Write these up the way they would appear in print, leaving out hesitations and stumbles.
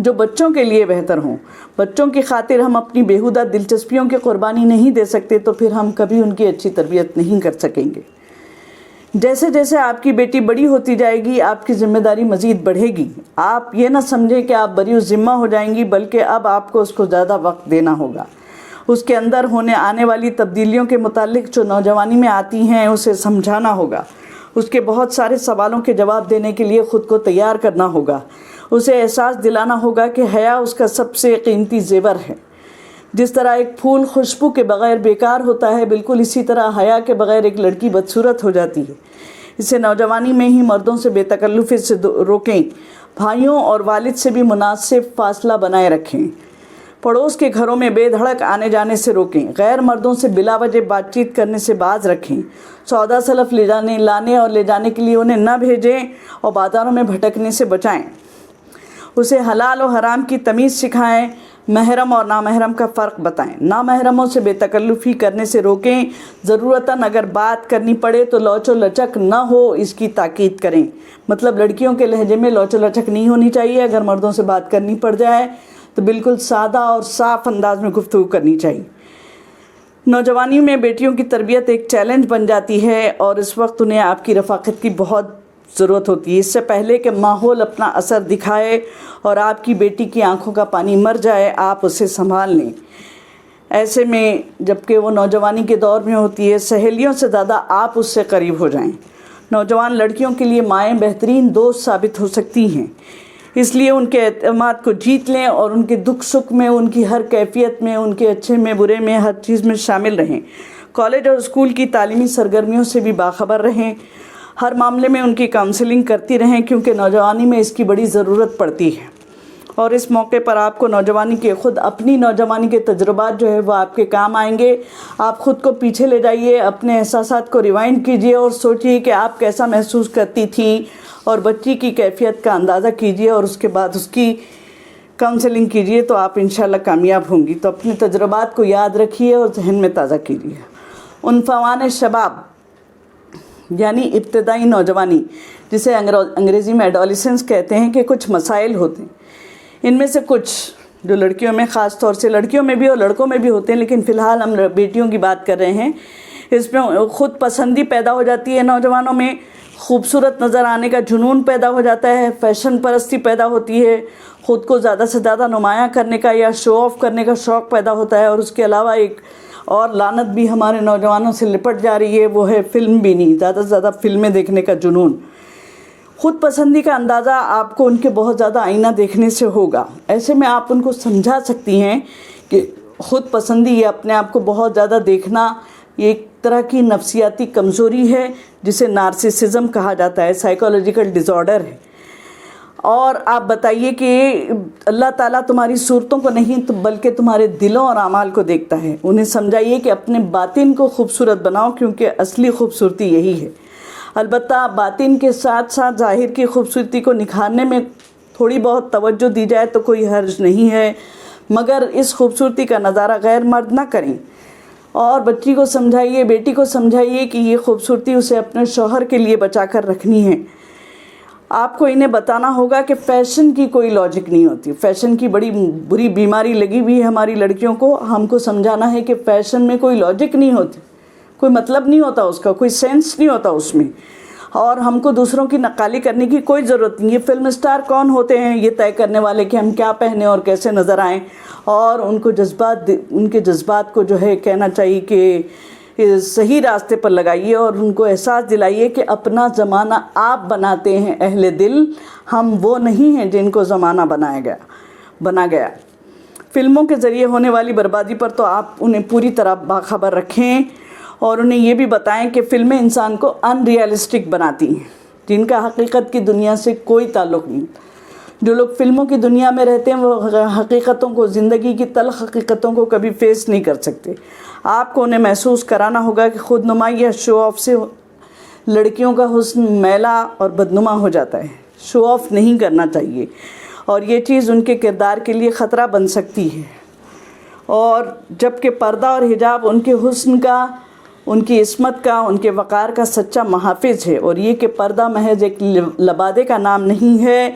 جو بچوں کے لیے بہتر ہوں۔ بچوں کی خاطر ہم اپنی بیہودہ دلچسپیوں کی قربانی نہیں دے سکتے تو پھر ہم کبھی ان کی اچھی تربیت نہیں کر سکیں گے۔ جیسے جیسے آپ کی بیٹی بڑی ہوتی جائے گی آپ کی ذمہ داری مزید بڑھے گی۔ آپ یہ نہ سمجھیں کہ آپ بری ذمہ ہو جائیں گی، بلکہ اب آپ کو اس کو زیادہ وقت دینا ہوگا۔ اس کے اندر آنے والی تبدیلیوں کے متعلق جو نوجوانی میں آتی ہیں اسے سمجھانا ہوگا۔ اس کے بہت سارے سوالوں کے جواب دینے کے لیے خود کو تیار کرنا ہوگا۔ اسے احساس دلانا ہوگا کہ حیا اس کا سب سے قیمتی زیور ہے۔ جس طرح ایک پھول خوشبو کے بغیر بیکار ہوتا ہے، بالکل اسی طرح حیا کے بغیر ایک لڑکی بدصورت ہو جاتی ہے۔ اسے نوجوانی میں ہی مردوں سے بے تکلفی سے روکیں۔ بھائیوں اور والد سے بھی مناسب فاصلہ بنائے رکھیں۔ پڑوس کے گھروں میں بے دھڑک آنے جانے سے روکیں۔ غیر مردوں سے بلا وجہ بات چیت کرنے سے باز رکھیں۔ سودا سلف لانے اور لے جانے کے لیے انہیں نہ بھیجیں اور بازاروں میں بھٹکنے سے بچائیں۔ اسے حلال و حرام کی تمیز سکھائیں۔ محرم اور نامحرم کا فرق بتائیں۔ نامحرموں سے بے تکلفی کرنے سے روکیں۔ ضرورتاً اگر بات کرنی پڑے تو لوچ و لچک نہ ہو اس کی تاکید کریں۔ مطلب لڑکیوں کے لہجے میں لوچ و لچک نہیں ہونی چاہیے۔ اگر مردوں سے بات کرنی پڑ جائے تو بالکل سادہ اور صاف انداز میں گفتگو کرنی چاہیے۔ نوجوانی میں بیٹیوں کی تربیت ایک چیلنج بن جاتی ہے اور اس وقت انہیں آپ کی رفاقت کی بہت ضرورت ہوتی ہے۔ اس سے پہلے کہ ماحول اپنا اثر دکھائے اور آپ کی بیٹی کی آنکھوں کا پانی مر جائے آپ اسے سنبھال لیں۔ ایسے میں جبکہ وہ نوجوانی کے دور میں ہوتی ہے سہیلیوں سے زیادہ آپ اس سے قریب ہو جائیں۔ نوجوان لڑکیوں کے لیے مائیں بہترین دوست ثابت ہو سکتی ہیں، اس لیے ان کے اعتماد کو جیت لیں اور ان کے دکھ سکھ میں، ان کی ہر کیفیت میں، ان کے اچھے میں برے میں، ہر چیز میں شامل رہیں۔ کالج اور اسکول کی تعلیمی سرگرمیوں سے بھی باخبر رہیں۔ ہر معاملے میں ان کی کاؤنسلنگ کرتی رہیں کیونکہ نوجوانی میں اس کی بڑی ضرورت پڑتی ہے۔ اور اس موقع پر آپ کو نوجوانی کے اپنی نوجوانی کے تجربات جو ہے وہ آپ کے کام آئیں گے۔ آپ خود کو پیچھے لے جائیے، اپنے احساسات کو ریوائنڈ کیجئے اور سوچئے کہ آپ کیسا محسوس کرتی تھیں اور بچی کی کیفیت کا اندازہ کیجئے اور اس کے بعد اس کی کاؤنسلنگ کیجئے تو آپ انشاءاللہ کامیاب ہوں گی۔ تو اپنے تجربات کو یاد رکھیے اور ذہن میں تازہ کیجئے۔ عنفوان شباب یعنی ابتدائی نوجوانی، جسے انگریزی میں ایڈولیسنس کہتے ہیں، کہ کچھ مسائل ہوتے ہیں۔ ان میں سے کچھ جو لڑکیوں میں، خاص طور سے لڑکیوں میں بھی اور لڑکوں میں بھی ہوتے ہیں، لیکن فی الحال ہم بیٹیوں کی بات کر رہے ہیں۔ اس میں خود پسندی پیدا ہو جاتی ہے، نوجوانوں میں خوبصورت نظر آنے کا جنون پیدا ہو جاتا ہے، فیشن پرستی پیدا ہوتی ہے، خود کو زیادہ سے زیادہ نمایاں کرنے کا یا شو آف کرنے کا شوق پیدا ہوتا ہے۔ اور اس کے علاوہ ایک اور لعنت بھی ہمارے نوجوانوں سے لپٹ جا رہی ہے، وہ ہے فلم بینی، زیادہ سے زیادہ فلمیں دیکھنے کا جنون۔ خود پسندی کا اندازہ آپ کو ان کے بہت زیادہ آئینہ دیکھنے سے ہوگا۔ ایسے میں آپ ان کو سمجھا سکتی ہیں کہ خود پسندی یہ اپنے آپ کو بہت زیادہ دیکھنا یہ ایک طرح کی نفسیاتی کمزوری ہے جسے نارسسزم کہا جاتا ہے، سائیکولوجیکل ڈس آرڈر ہے۔ اور آپ بتائیے کہ اللہ تعالیٰ تمہاری صورتوں کو نہیں بلکہ تمہارے دلوں اور اعمال کو دیکھتا ہے۔ انہیں سمجھائیے کہ اپنے باطن کو خوبصورت بناؤ کیونکہ اصلی خوبصورتی یہی ہے۔ البتہ باطن کے ساتھ ساتھ ظاہر کی خوبصورتی کو نکھارنے میں تھوڑی بہت توجہ دی جائے تو کوئی حرج نہیں ہے، مگر اس خوبصورتی کا نظارہ غیر مرد نہ کریں۔ اور بچی کو سمجھائیے، بیٹی کو سمجھائیے کہ یہ خوبصورتی اسے اپنے شوہر کے لیے بچا کر رکھنی ہے۔ آپ کو انہیں بتانا ہوگا کہ فیشن کی کوئی لاجک نہیں ہوتی۔ فیشن کی بڑی بری بیماری لگی ہوئی ہے ہماری لڑکیوں کو۔ ہم کو سمجھانا ہے کہ فیشن میں کوئی لاجک نہیں ہوتی، کوئی مطلب نہیں ہوتا اس کا، کوئی سینس نہیں ہوتا اس میں، اور ہم کو دوسروں کی نقالی کرنے کی کوئی ضرورت نہیں۔ یہ فلم اسٹار کون ہوتے ہیں یہ طے کرنے والے کہ ہم کیا پہنیں اور کیسے نظر آئیں، اور ان کے جذبات کو جو ہے کہنا چاہیے کہ صحیح راستے پر لگائیے اور ان کو احساس دلائیے کہ اپنا زمانہ آپ بناتے ہیں اہل دل، ہم وہ نہیں ہیں جن کو زمانہ بنا گیا۔ فلموں کے ذریعے ہونے والی بربادی پر تو آپ انہیں پوری طرح باخبر رکھیں اور انہیں یہ بھی بتائیں کہ فلمیں انسان کو ان ریئلسٹک بناتی ہیں جن کا حقیقت کی دنیا سے کوئی تعلق نہیں۔ جو لوگ فلموں کی دنیا میں رہتے ہیں وہ حقیقتوں کو، زندگی کی تلخ حقیقتوں کو کبھی فیس نہیں کر سکتے۔ آپ کو انہیں محسوس کرانا ہوگا کہ خود نمائی یا شو آف سے لڑکیوں کا حسن میلا اور بدنما ہو جاتا ہے۔ شو آف نہیں کرنا چاہیے اور یہ چیز ان کے کردار کے لیے خطرہ بن سکتی ہے۔ اور جبکہ پردہ اور حجاب ان کے حسن کا، ان کی عصمت کا، ان کے وقار کا سچا محافظ ہے، اور یہ کہ پردہ محض ایک لبادے کا نام نہیں ہے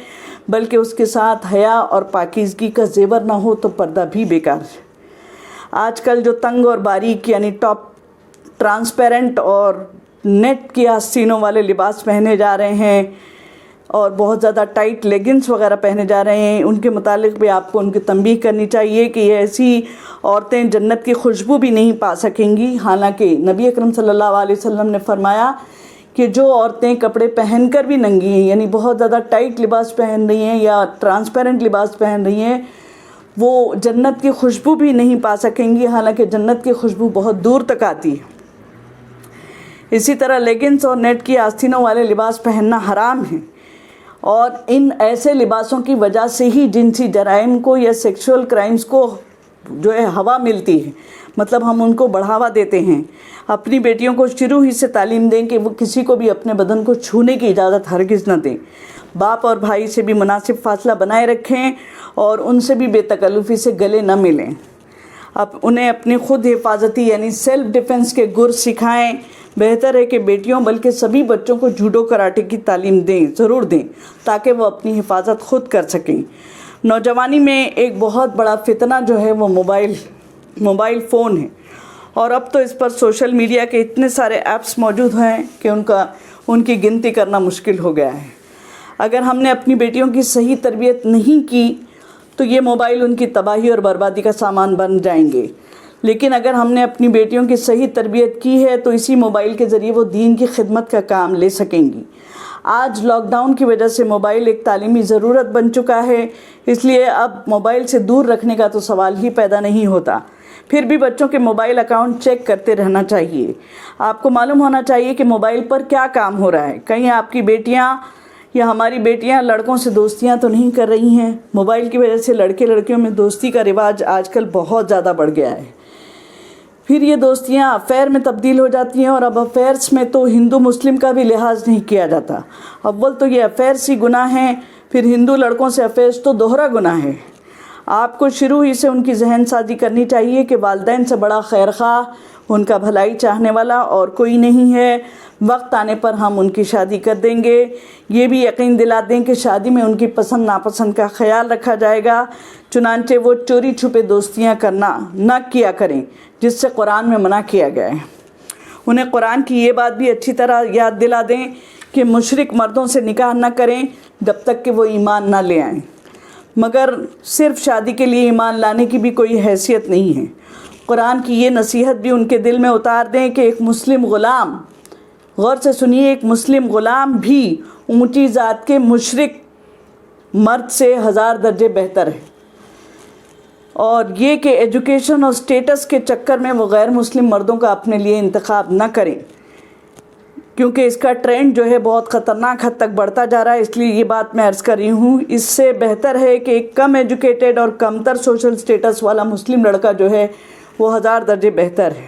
بلکہ اس کے ساتھ حیا اور پاکیزگی کا زیور نہ ہو تو پردہ بھی بیکار ہے۔ آج کل جو تنگ اور باریک یعنی ٹاپ ٹرانسپیرنٹ اور نیٹ کی آستینوں والے لباس پہنے جا رہے ہیں اور بہت زیادہ ٹائٹ لیگنس وغیرہ پہنے جا رہے ہیں، ان کے متعلق بھی آپ کو ان کی تنبیہ کرنی چاہیے کہ یہ ایسی عورتیں جنت کی خوشبو بھی نہیں پا سکیں گی۔ حالانکہ نبی اکرم صلی اللہ علیہ وسلم نے فرمایا کہ جو عورتیں کپڑے پہن کر بھی ننگی ہیں، یعنی بہت زیادہ ٹائٹ لباس پہن رہی ہیں یا ٹرانسپیرنٹ لباس پہن رہی ہیں، وہ جنت کی خوشبو بھی نہیں پا سکیں گی، حالانکہ جنت کی خوشبو بہت دور تک آتی ہے۔ اسی طرح لیگنس اور نیٹ کی آستینوں والے لباس پہننا حرام ہے، اور ان ایسے لباسوں کی وجہ سے ہی جنسی جرائم کو یا سیکشول کرائمز کو جو ہے ہوا ملتی ہے، مطلب ہم ان کو بڑھاوا دیتے ہیں۔ اپنی بیٹیوں کو شروع ہی سے تعلیم دیں کہ وہ کسی کو بھی اپنے بدن کو چھونے کی اجازت ہرگز نہ دیں۔ باپ اور بھائی سے بھی مناسب فاصلہ بنائے رکھیں اور ان سے بھی بے تکلفی سے گلے نہ ملیں۔ اب انہیں اپنی خود حفاظتی یعنی سیلف ڈیفنس کے گر سکھائیں۔ بہتر ہے کہ بیٹیوں بلکہ سبھی بچوں کو جوڈو کراٹے کی تعلیم ضرور دیں تاکہ وہ اپنی حفاظت خود کر سکیں۔ نوجوانی میں ایک بہت بڑا فتنہ جو ہے وہ موبائل فون ہے، اور اب تو اس پر سوشل میڈیا کے اتنے سارے ایپس موجود ہیں کہ ان کی گنتی کرنا مشکل ہو گیا ہے۔ اگر ہم نے اپنی بیٹیوں کی صحیح تربیت نہیں کی تو یہ موبائل ان کی تباہی اور بربادی کا سامان بن جائیں گے، لیکن اگر ہم نے اپنی بیٹیوں کی صحیح تربیت کی ہے تو اسی موبائل کے ذریعے وہ دین کی خدمت کا کام لے سکیں گی۔ آج لاک ڈاؤن کی وجہ سے موبائل ایک تعلیمی ضرورت بن چکا ہے، اس لیے اب موبائل سے دور رکھنے کا تو سوال ہی پیدا نہیں ہوتا۔ پھر بھی بچوں کے موبائل اکاؤنٹ چیک کرتے رہنا چاہیے۔ آپ کو معلوم ہونا چاہیے کہ موبائل پر کیا کام ہو رہا ہے۔ کہیں آپ کی بیٹیاں یا ہماری بیٹیاں لڑکوں سے دوستیاں تو نہیں کر رہی ہیں؟ موبائل کی وجہ سے لڑکے لڑکیوں میں دوستی کا رواج آج کل بہت زیادہ بڑھ گیا ہے۔ پھر یہ دوستیاں افیئر میں تبدیل ہو جاتی ہیں، اور اب افیئرس میں تو ہندو مسلم کا بھی لحاظ نہیں کیا جاتا۔ اول تو یہ افیئرس ہی گناہ ہیں، پھر ہندو لڑکوں سے افیئرس تو دوہرا گناہ ہے۔ آپ کو شروع ہی سے ان کی ذہن سازی کرنی چاہیے کہ والدین سے بڑا خیر خواہ، ان کا بھلائی چاہنے والا اور کوئی نہیں ہے۔ وقت آنے پر ہم ان کی شادی کر دیں گے۔ یہ بھی یقین دلا دیں کہ شادی میں ان کی پسند ناپسند کا خیال رکھا جائے گا، چنانچہ وہ چوری چھپے دوستیاں کرنا نہ کیا کریں، جس سے قرآن میں منع کیا گیا ہے۔ انہیں قرآن کی یہ بات بھی اچھی طرح یاد دلا دیں کہ مشرک مردوں سے نکاح نہ کریں جب تک کہ وہ ایمان نہ لے آئیں، مگر صرف شادی کے لیے ایمان لانے کی بھی کوئی حیثیت نہیں ہے۔ قرآن کی یہ نصیحت بھی ان کے دل میں اتار دیں کہ ایک مسلم غلام، غور سے سنیے، ایک مسلم غلام بھی اونچی ذات کے مشرک مرد سے 1000 درجے بہتر ہے، اور یہ کہ ایجوکیشن اور سٹیٹس کے چکر میں وہ غیر مسلم مردوں کا اپنے لیے انتخاب نہ کریں، کیونکہ اس کا ٹرینڈ جو ہے بہت خطرناک حد تک بڑھتا جا رہا ہے۔ اس لیے یہ بات میں عرض کر رہی ہوں، اس سے بہتر ہے کہ ایک کم ایجوکیٹڈ اور کمتر سوشل سٹیٹس والا مسلم لڑکا جو ہے وہ 1000 درجے بہتر ہے۔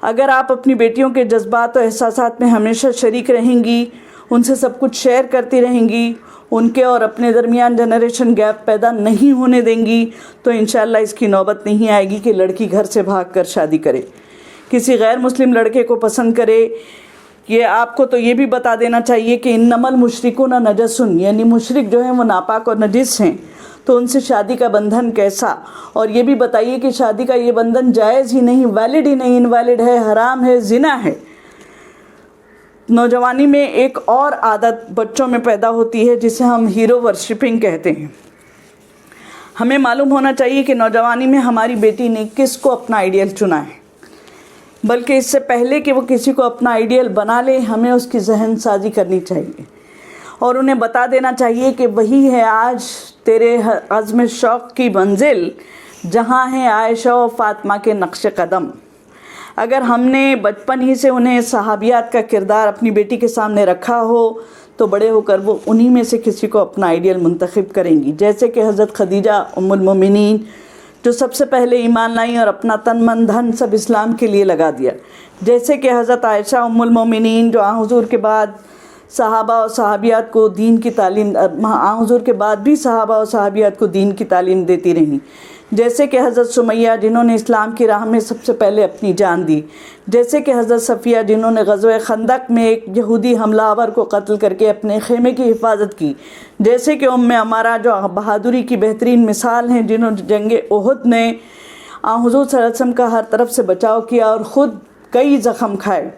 اگر آپ اپنی بیٹیوں کے جذبات و احساسات میں ہمیشہ شریک رہیں گی، ان سے سب کچھ شیئر کرتی رہیں گی، ان کے اور اپنے درمیان جنریشن گیپ پیدا نہیں ہونے دیں گی، تو انشاءاللہ اس کی نوبت نہیں آئے گی کہ لڑکی گھر سے بھاگ کر شادی کرے، کسی غیر مسلم لڑکے کو پسند کرے۔ یہ آپ کو تو یہ بھی بتا دینا چاہیے کہ انما المشرکون نجس، یعنی مشرک جو ہیں وہ ناپاک اور نجس ہیں، تو ان سے شادی کا بندھن کیسا؟ اور یہ بھی بتائیے کہ شادی کا یہ بندھن جائز ہی نہیں، ویلڈ ہی نہیں، انویلڈ ہے، حرام ہے، زنا ہے۔ نوجوانی میں ایک اور عادت بچوں میں پیدا ہوتی ہے جسے ہم ہیرو ورشپنگ کہتے ہیں۔ ہمیں معلوم ہونا چاہیے کہ نوجوانی میں ہماری بیٹی نے کس کو اپنا آئیڈیل چنا ہے، بلکہ اس سے پہلے کہ وہ کسی کو اپنا آئیڈیل بنا لے، ہمیں اس کی ذہن سازی کرنی چاہیے اور انہیں بتا دینا چاہیے کہ وہی ہے آج تیرے عزم شوق کی منزل، جہاں ہیں عائشہ و فاطمہ کے نقش قدم۔ اگر ہم نے بچپن ہی سے انہیں صحابیات کا کردار اپنی بیٹی کے سامنے رکھا ہو تو بڑے ہو کر وہ انہی میں سے کسی کو اپنا آئیڈیل منتخب کریں گی، جیسے کہ حضرت خدیجہ ام المومنین جو سب سے پہلے ایمان لائیں اور اپنا تن من دھن سب اسلام کے لیے لگا دیا، جیسے کہ حضرت عائشہ ام المومنین جو حضور کے بعد صحابہ اور صحابیات کو دین کی تعلیم، حضور کے بعد بھی صحابہ اور صحابیات کو دین کی تعلیم دیتی رہیں، جیسے کہ حضرت سمیہ جنہوں نے اسلام کی راہ میں سب سے پہلے اپنی جان دی، جیسے کہ حضرت صفیہ جنہوں نے غزوہ خندق میں ایک یہودی حملہ آور کو قتل کر کے اپنے خیمے کی حفاظت کی، جیسے کہ ام عمارہ جو بہادری کی بہترین مثال ہیں، جنہوں نے جنگ احد میں حضور صلی اللہ علیہ وسلم کا ہر طرف سے بچاؤ کیا اور خود کئی زخم کھائے،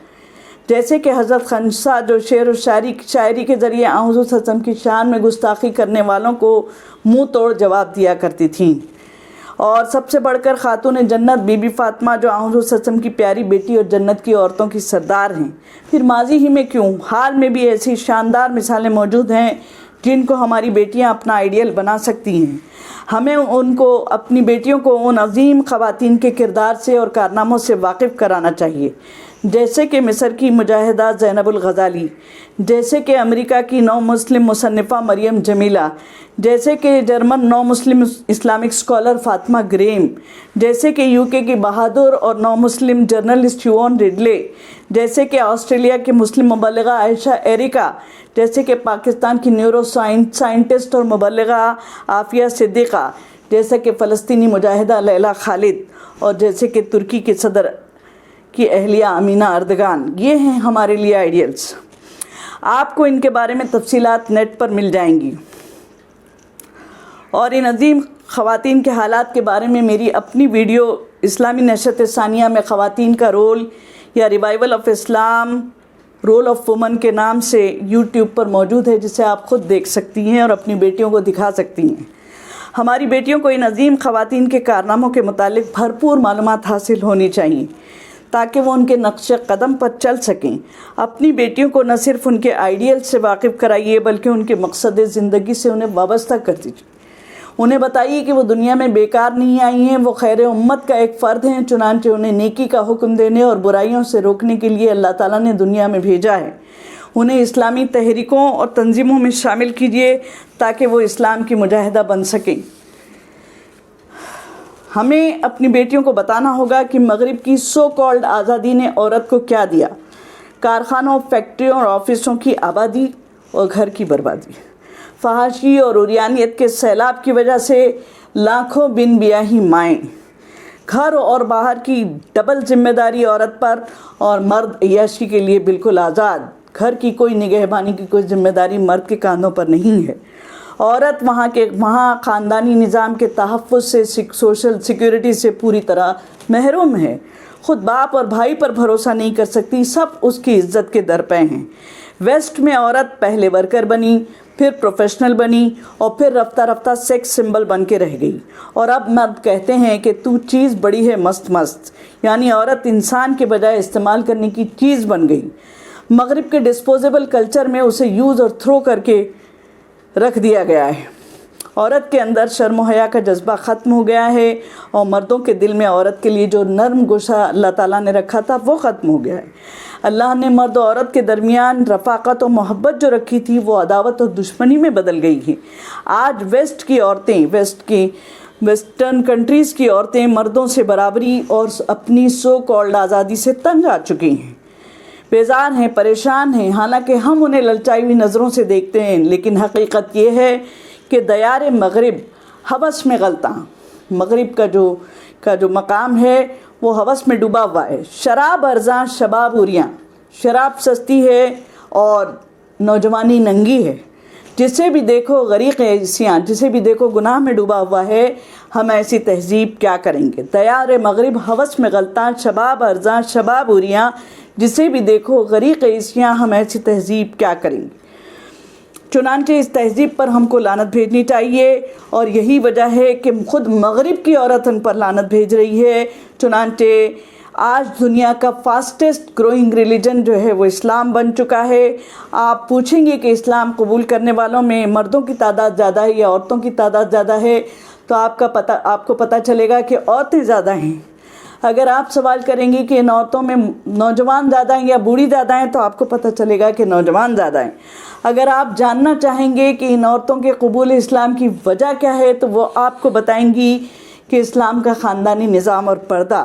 جیسے کہ حضرت خنسا جو شعر و شاعری کے ذریعے حضور صلی اللہ علیہ وسلم کی شان میں گستاخی کرنے والوں کو منہ توڑ جواب دیا کرتی تھیں، اور سب سے بڑھ کر خاتون جنت بی بی فاطمہ جو حضور صلی اللہ علیہ وسلم کی پیاری بیٹی اور جنت کی عورتوں کی سردار ہیں۔ پھر ماضی ہی میں کیوں، حال میں بھی ایسی شاندار مثالیں موجود ہیں جن کو ہماری بیٹیاں اپنا آئیڈیل بنا سکتی ہیں۔ ہمیں اپنی بیٹیوں کو ان عظیم خواتین کے کردار سے اور کارناموں سے واقف کرانا چاہیے، جیسے کہ مصر کی مجاہدہ زینب الغزالی، جیسے کہ امریکہ کی نو مسلم مصنفہ مریم جمیلہ، جیسے کہ جرمن نو مسلم اسلامک اسکالر فاطمہ گریم، جیسے کہ یو کے کی بہادر اور نو مسلم جرنلسٹ یوون ریڈلے، جیسے کہ آسٹریلیا کی مسلم مبلغہ عائشہ ایریکا، جیسے کہ پاکستان کی نیورو سائنٹسٹ اور مبلغہ عافیہ صدیقہ، جیسے کہ فلسطینی مجاہدہ لیلا خالد، اور جیسے کہ ترکی کے صدر کی اہلیہ امینہ اردگان۔ یہ ہیں ہمارے لیے آئیڈیلز۔ آپ کو ان کے بارے میں تفصیلات نیٹ پر مل جائیں گی، اور ان عظیم خواتین کے حالات کے بارے میں میری اپنی ویڈیو اسلامی نشست ثانیہ میں خواتین کا رول یا revival of Islam role of women کے نام سے یوٹیوب پر موجود ہے، جسے آپ خود دیکھ سکتی ہیں اور اپنی بیٹیوں کو دکھا سکتی ہیں۔ ہماری بیٹیوں کو ان عظیم خواتین کے کارناموں کے متعلق بھرپور معلومات حاصل ہونی چاہیے تاکہ وہ ان کے نقش قدم پر چل سکیں۔ اپنی بیٹیوں کو نہ صرف ان کے آئیڈیل سے واقف کرائیے بلکہ ان کے مقصد زندگی سے انہیں وابستہ کر دیجیے۔ انہیں بتائیے کہ وہ دنیا میں بیکار نہیں آئی ہیں، وہ خیر امت کا ایک فرد ہیں، چنانچہ انہیں نیکی کا حکم دینے اور برائیوں سے روکنے کے لیے اللہ تعالیٰ نے دنیا میں بھیجا ہے۔ انہیں اسلامی تحریکوں اور تنظیموں میں شامل کیجیے تاکہ وہ اسلام کی مجاہدہ بن سکیں۔ ہمیں اپنی بیٹیوں کو بتانا ہوگا کہ مغرب کی سو کالڈ آزادی نے عورت کو کیا دیا: کارخانوں، فیکٹریوں اور آفسوں کی آبادی اور گھر کی بربادی، فحاشی اور عریانیت کے سیلاب کی وجہ سے لاکھوں بن بیاہی مائیں، گھر اور باہر کی ڈبل ذمہ داری عورت پر، اور مرد عیاشی کے لیے بالکل آزاد۔ گھر کی کوئی نگہبانی کی کوئی ذمہ داری مرد کے کاندھوں پر نہیں ہے۔ عورت وہاں خاندانی نظام کے تحفظ سے، سوشل سیکیورٹی سے پوری طرح محروم ہے۔ خود باپ اور بھائی پر بھروسہ نہیں کر سکتی، سب اس کی عزت کے درپے ہیں۔ ویسٹ میں عورت پہلے ورکر بنی، پھر پروفیشنل بنی، اور پھر رفتہ رفتہ سیکس سمبل بن کے رہ گئی، اور اب مرد کہتے ہیں کہ تو چیز بڑی ہے مست مست، یعنی عورت انسان کے بجائے استعمال کرنے کی چیز بن گئی۔ مغرب کے ڈسپوزیبل کلچر میں اسے یوز اور تھرو کر کے رکھ دیا گیا ہے۔ عورت کے اندر شرم و حیا کا جذبہ ختم ہو گیا ہے، اور مردوں کے دل میں عورت کے لیے جو نرم گوشہ اللہ تعالیٰ نے رکھا تھا وہ ختم ہو گیا ہے۔ اللہ نے مرد و عورت کے درمیان رفاقت و محبت جو رکھی تھی وہ عداوت اور دشمنی میں بدل گئی ہے۔ آج ویسٹرن کنٹریز کی عورتیں مردوں سے برابری اور اپنی سو کالڈ آزادی سے تنگ آ چکی ہیں، بیزار ہیں، پریشان ہیں، حالانکہ ہم انہیں للچائی ہوئی نظروں سے دیکھتے ہیں، لیکن حقیقت یہ ہے کہ دیار مغرب ہوس میں غلطاں، مغرب کا جو مقام ہے وہ ہوس میں ڈوبا ہوا ہے۔ شراب ارزاں شباب اوریاں، شراب سستی ہے اور نوجوانی ننگی ہے۔ جسے بھی دیکھو غریق عیسیاں، جسے بھی دیکھو گناہ میں ڈوبا ہوا ہے، ہم ایسی تہذیب کیا کریں گے؟ دیار مغرب ہوس میں غلطاں، شباب ارزاں شباب اوریاں، جسے بھی دیکھو غریق عیسیاں، ہم ایسی تہذیب کیا کریں گے؟ چنانچہ اس تہذیب پر ہم کو لعنت بھیجنی چاہیے، اور یہی وجہ ہے کہ خود مغرب کی عورت ان پر لعنت بھیج رہی ہے۔ چنانچہ آج دنیا کا فاسٹسٹ گروئنگ ریلیجن جو ہے وہ اسلام بن چکا ہے۔ آپ پوچھیں گے کہ اسلام قبول کرنے والوں میں مردوں کی تعداد زیادہ ہے یا عورتوں کی تعداد زیادہ ہے، تو آپ کو پتہ چلے گا کہ عورتیں زیادہ ہیں۔ اگر آپ سوال کریں گے کہ ان عورتوں میں نوجوان زیادہ ہیں یا بوڑھی زیادہ ہیں، تو آپ کو پتہ چلے گا کہ نوجوان زیادہ ہیں۔ اگر آپ جاننا چاہیں گے کہ ان عورتوں کے قبول اسلام کی وجہ کیا ہے، تو وہ آپ کو بتائیں گی کہ اسلام کا خاندانی نظام اور پردہ۔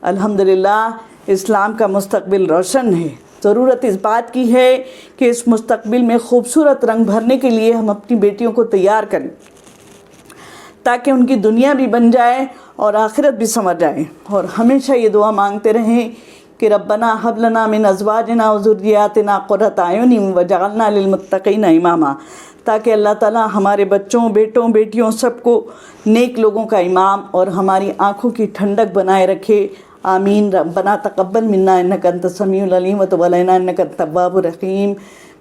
الحمدللہ اسلام کا مستقبل روشن ہے۔ ضرورت اس بات کی ہے کہ اس مستقبل میں خوبصورت رنگ بھرنے کے لیے ہم اپنی بیٹیوں کو تیار کریں تاکہ ان کی دنیا بھی بن جائے اور آخرت بھی سنور جائے. اور ہمیشہ یہ دعا مانگتے رہیں کہ ربنا حب لنا من ازواجنا وذریاتنا قرۃ اعین وجعلنا للمتقین اماما، تاکہ اللہ تعالیٰ ہمارے بچوں، بیٹوں، بیٹیوں سب کو نیک لوگوں کا امام اور ہماری آنکھوں کی ٹھنڈک بنائے رکھے. آمین. ربنا تقبل منا انک انت السمیع العلیم وتب علینا انک انت التواب الرحیم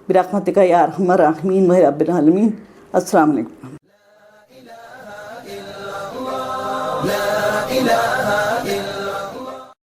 برحمتک یا ارحم الراحمین و رب العالمین. السلام علیکم. لا إله إلا